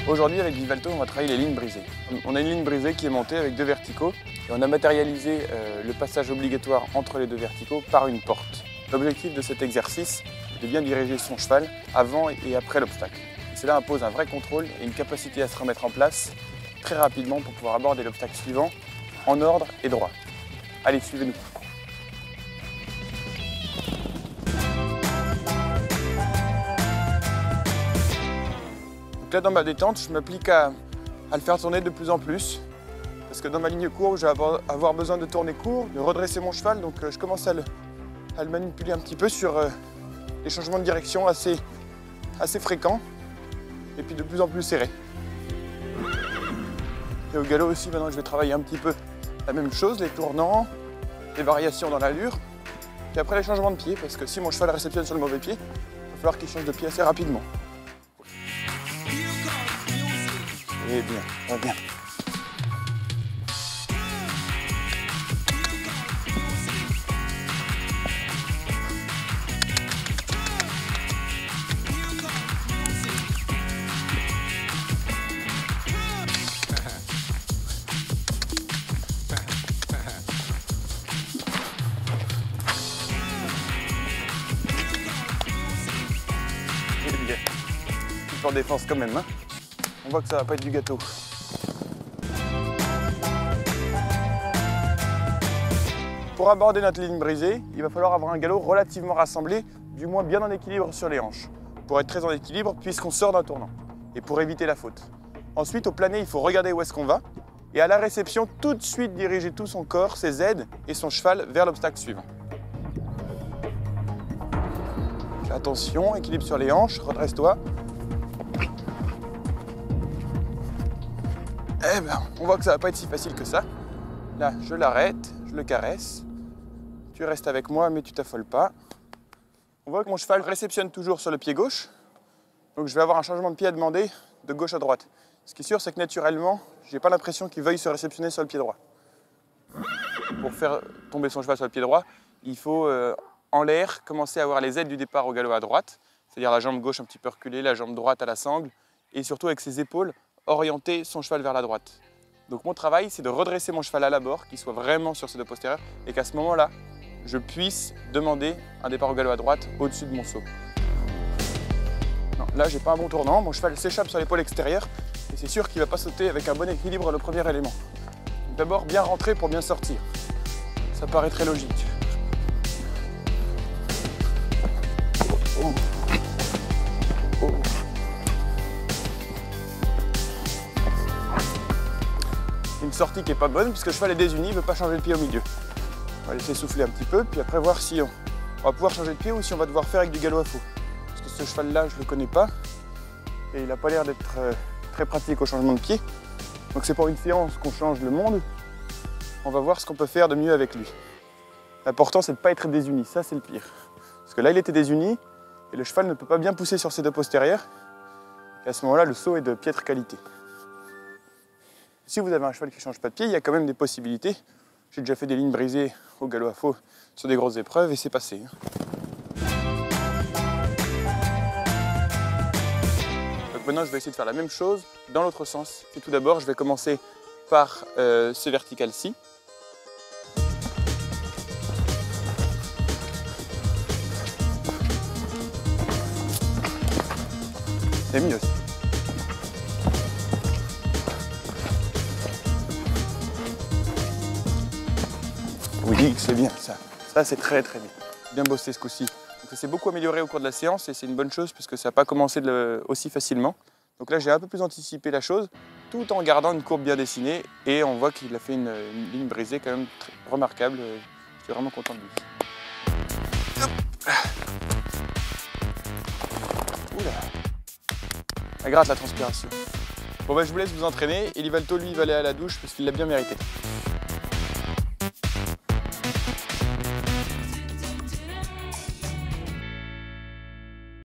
Aujourd'hui, avec Vivalto, on va travailler les lignes brisées. On a une ligne brisée qui est montée avec 2 verticaux et on a matérialisé le passage obligatoire entre les 2 verticaux par une porte. L'objectif de cet exercice est de bien diriger son cheval avant et après l'obstacle. Cela impose un vrai contrôle et une capacité à se remettre en place très rapidement pour pouvoir aborder l'obstacle suivant en ordre et droit. Allez, suivez-nous. Donc là, dans ma détente, je m'applique à le faire tourner de plus en plus. Parce que dans ma ligne courbe, je vais avoir besoin de tourner court, de redresser mon cheval. Donc je commence à le manipuler un petit peu sur des changements de direction assez fréquents. Et puis de plus en plus serrés. Et au galop aussi, maintenant, je vais travailler un petit peu la même chose, les tournants, les variations dans l'allure. Et après les changements de pied, parce que si mon cheval réceptionne sur le mauvais pied, il va falloir qu'il change de pied assez rapidement. Et bien, va bien. Et bien, tout en défense quand même, hein. On voit que ça va pas être du gâteau. Pour aborder notre ligne brisée, il va falloir avoir un galop relativement rassemblé, du moins bien en équilibre sur les hanches, pour être très en équilibre puisqu'on sort d'un tournant et pour éviter la faute. Ensuite, au plané, il faut regarder où est-ce qu'on va et à la réception, tout de suite diriger tout son corps, ses aides et son cheval vers l'obstacle suivant. Attention, équilibre sur les hanches, redresse-toi. Eh ben, on voit que ça va pas être si facile que ça. Là, je l'arrête, je le caresse. Tu restes avec moi, mais tu t'affoles pas. On voit que mon cheval réceptionne toujours sur le pied gauche. Donc je vais avoir un changement de pied à demander de gauche à droite. Ce qui est sûr, c'est que naturellement, j'ai pas l'impression qu'il veuille se réceptionner sur le pied droit. Pour faire tomber son cheval sur le pied droit, il faut en l'air commencer à avoir les aides du départ au galop à droite, c'est-à-dire la jambe gauche un petit peu reculée, la jambe droite à la sangle, et surtout avec ses épaules, orienter son cheval vers la droite. Donc mon travail, c'est de redresser mon cheval à l'abord, qu'il soit vraiment sur ses 2 postérieurs, et qu'à ce moment-là, je puisse demander un départ au galop à droite au-dessus de mon saut. Non, là, j'ai pas un bon tournant, mon cheval s'échappe sur l'épaule extérieure, et c'est sûr qu'il ne va pas sauter avec un bon équilibre le premier élément. D'abord, bien rentrer pour bien sortir. Ça paraît très logique. Oh. Oh. Une sortie qui n'est pas bonne puisque le cheval est désuni, il ne veut pas changer de pied au milieu. On va laisser souffler un petit peu, puis après voir si on va pouvoir changer de pied ou si on va devoir faire avec du galop à faux. Parce que ce cheval-là, je ne le connais pas et il n'a pas l'air d'être très pratique au changement de pied. Donc c'est pour une séance qu'on change le monde. On va voir ce qu'on peut faire de mieux avec lui. L'important, c'est de ne pas être désuni, ça c'est le pire. Parce que là, il était désuni et le cheval ne peut pas bien pousser sur ses 2 postérieurs. Et à ce moment-là, le saut est de piètre qualité. Si vous avez un cheval qui ne change pas de pied, il y a quand même des possibilités. J'ai déjà fait des lignes brisées au galop à faux sur des grosses épreuves et c'est passé. Donc maintenant, je vais essayer de faire la même chose dans l'autre sens. Et tout d'abord, je vais commencer par ce vertical-ci. C'est mieux aussi. Oui, c'est bien ça. Ça, c'est très très bien. Bien bossé ce coup-ci. C'est beaucoup amélioré au cours de la séance et c'est une bonne chose puisque ça n'a pas commencé aussi facilement. Donc là, j'ai un peu plus anticipé la chose tout en gardant une courbe bien dessinée et on voit qu'il a fait une ligne brisée quand même très remarquable. Je suis vraiment content de lui. Hop. Oula. Ça gratte la transpiration. Bon, bah, je vous laisse vous entraîner et Vivalto, lui, il va aller à la douche parce qu'il l'a bien mérité.